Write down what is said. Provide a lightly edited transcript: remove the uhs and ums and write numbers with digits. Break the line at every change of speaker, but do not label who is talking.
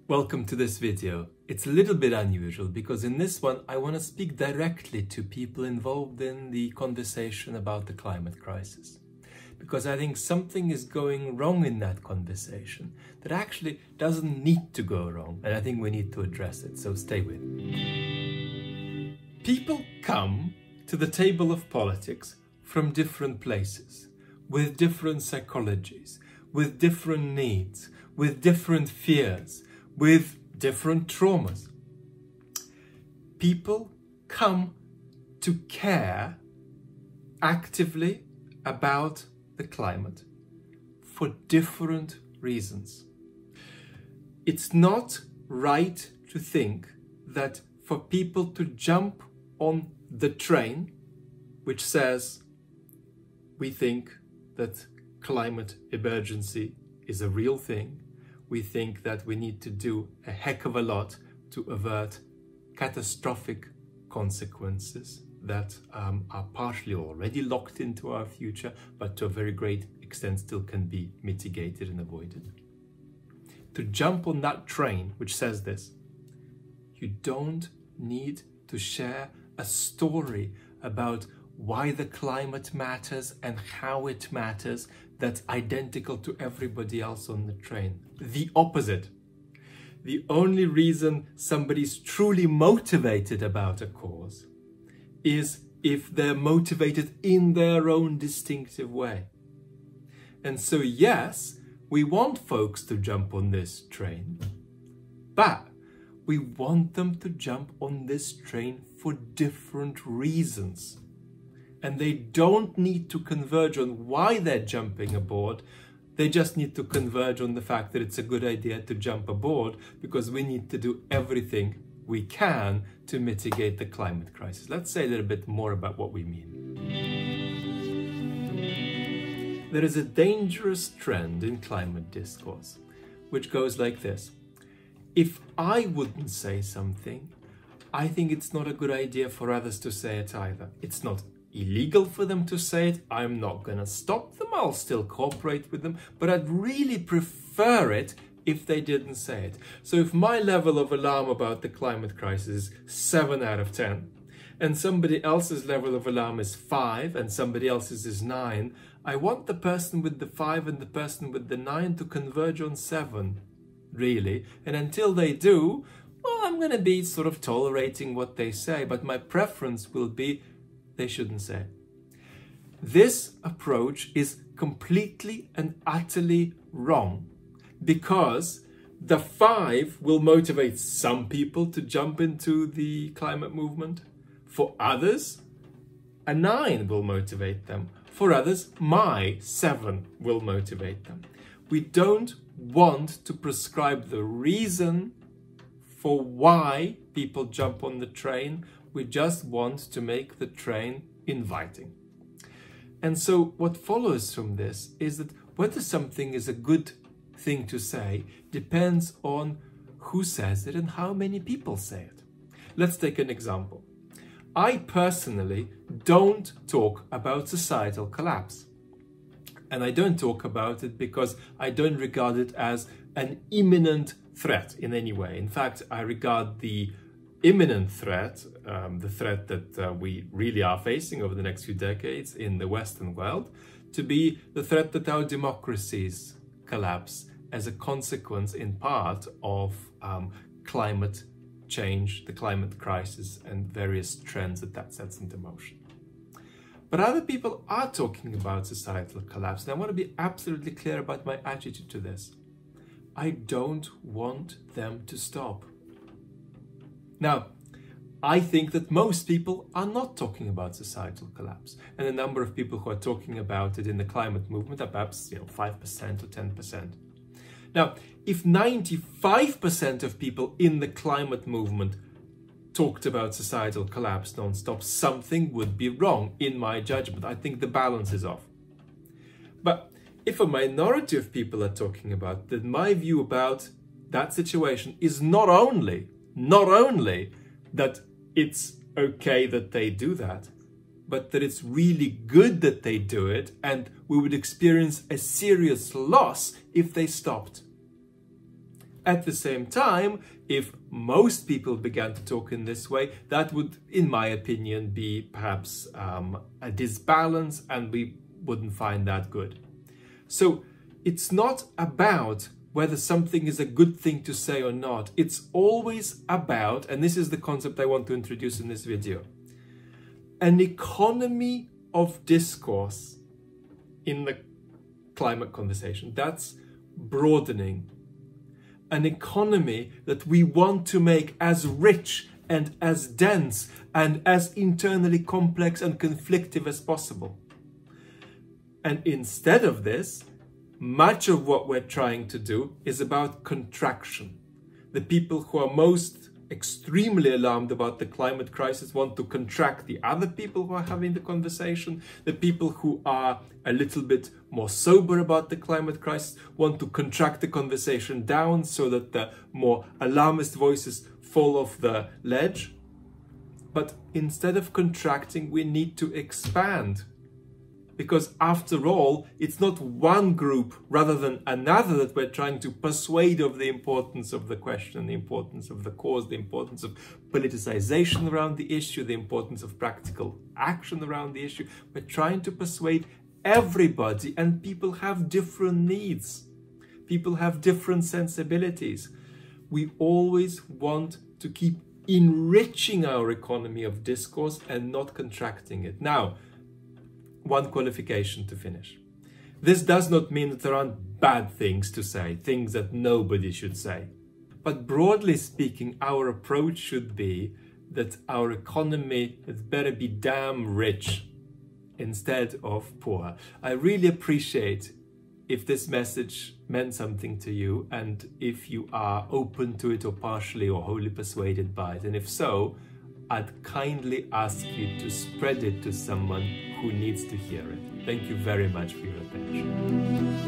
Welcome to this video. It's a little bit unusual because in this one I want to speak directly to people involved in the conversation about the climate crisis. Because I think something is going wrong in that conversation that actually doesn't need to go wrong, and I think we need to address it, so stay with me. People come to the table of politics from different places, with different psychologies, with different needs, with different fears, with different traumas. People come to care actively about the climate for different reasons. It's not right to think that for people to jump on the train, which says we think that climate emergency is a real thing, we think that we need to do a heck of a lot to avert catastrophic consequences that are partially already locked into our future, but to a very great extent still can be mitigated and avoided. To jump on that train which says this, you don't need to share a story about why the climate matters and how it matters that's identical to everybody else on the train. The opposite. The only reason somebody's truly motivated about a cause is if they're motivated in their own distinctive way. And so yes, we want folks to jump on this train, but we want them to jump on this train for different reasons. And they don't need to converge on why they're jumping aboard. They just need to converge on the fact that it's a good idea to jump aboard because we need to do everything we can to mitigate the climate crisis. Let's say a little bit more about what we mean. There is a dangerous trend in climate discourse, which goes like this. If I wouldn't say something, I think it's not a good idea for others to say it either. It's not illegal for them to say it. I'm not going to stop them. I'll still cooperate with them, but I'd really prefer it if they didn't say it. So if my level of alarm about the climate crisis is 7 out of 10, and somebody else's level of alarm is 5, and somebody else's is 9, I want the person with the 5 and the person with the 9 to converge on 7, really. And until they do, well, I'm going to be sort of tolerating what they say, but my preference will be they shouldn't say. This approach is completely and utterly wrong because the 5 will motivate some people to jump into the climate movement. For others, a 9 will motivate them. For others, my 7 will motivate them. We don't want to prescribe the reason for why people jump on the train. We just want to make the train inviting. And so what follows from this is that whether something is a good thing to say depends on who says it and how many people say it. Let's take an example. I personally don't talk about societal collapse. And I don't talk about it because I don't regard it as an imminent threat in any way. In fact, I regard the imminent threat, the threat that we really are facing over the next few decades in the Western world, to be the threat that our democracies collapse as a consequence in part of climate change, the climate crisis, and various trends that sets into motion. But other people are talking about societal collapse, and I want to be absolutely clear about my attitude to this. I don't want them to stop. Now, I think that most people are not talking about societal collapse, and the number of people who are talking about it in the climate movement are perhaps 5% or 10%. Now, if 95% of people in the climate movement talked about societal collapse non-stop, something would be wrong in my judgment. I think the balance is off. But if a minority of people are talking about it, then my view about that situation is not only that it's okay that they do that, but that it's really good that they do it, and we would experience a serious loss if they stopped. At the same time, if most people began to talk in this way, that would, in my opinion, be perhaps a disbalance, and we wouldn't find that good. So it's not about whether something is a good thing to say or not. It's always about, and this is the concept I want to introduce in this video, an economy of discourse in the climate conversation. That's broadening. An economy that we want to make as rich and as dense and as internally complex and conflictive as possible. And instead of this, much of what we're trying to do is about contraction. The people who are most extremely alarmed about the climate crisis want to contract the other people who are having the conversation. The people who are a little bit more sober about the climate crisis want to contract the conversation down so that the more alarmist voices fall off the ledge. But instead of contracting, we need to expand. Because after all, it's not one group rather than another that we're trying to persuade of the importance of the question, the importance of the cause, the importance of politicization around the issue, the importance of practical action around the issue. We're trying to persuade everybody, and people have different needs. People have different sensibilities. We always want to keep enriching our economy of discourse and not contracting it. Now, one qualification to finish. This does not mean that there aren't bad things to say, things that nobody should say. But broadly speaking, our approach should be that our economy had better be damn rich instead of poor. I really appreciate if this message meant something to you, and if you are open to it or partially or wholly persuaded by it. And if so, I'd kindly ask you to spread it to someone who needs to hear it. Thank you very much for your attention.